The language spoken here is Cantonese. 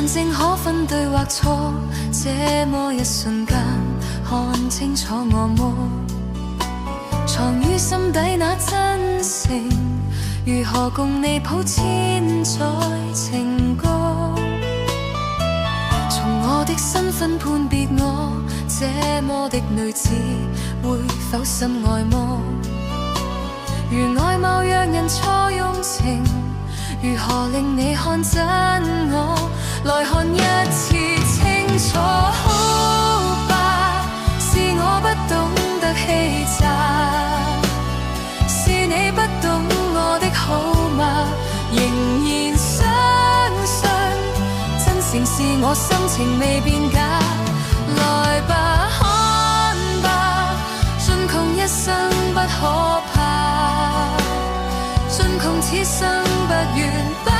眼睛可分對或錯，這麼一瞬間看清楚我麼？藏於心底那真誠，如何共你譜千載情歌？從我的身份判別我，這麼的女子會否心愛麼？如外貌讓人錯用情，如何令你看真我？來看一次清楚，好吧，是我不懂得欺詐，是你不懂我的好嗎？仍然相信真誠是我，心情未變假。來吧，看吧，盡窮一生不可怕，盡窮此生不願。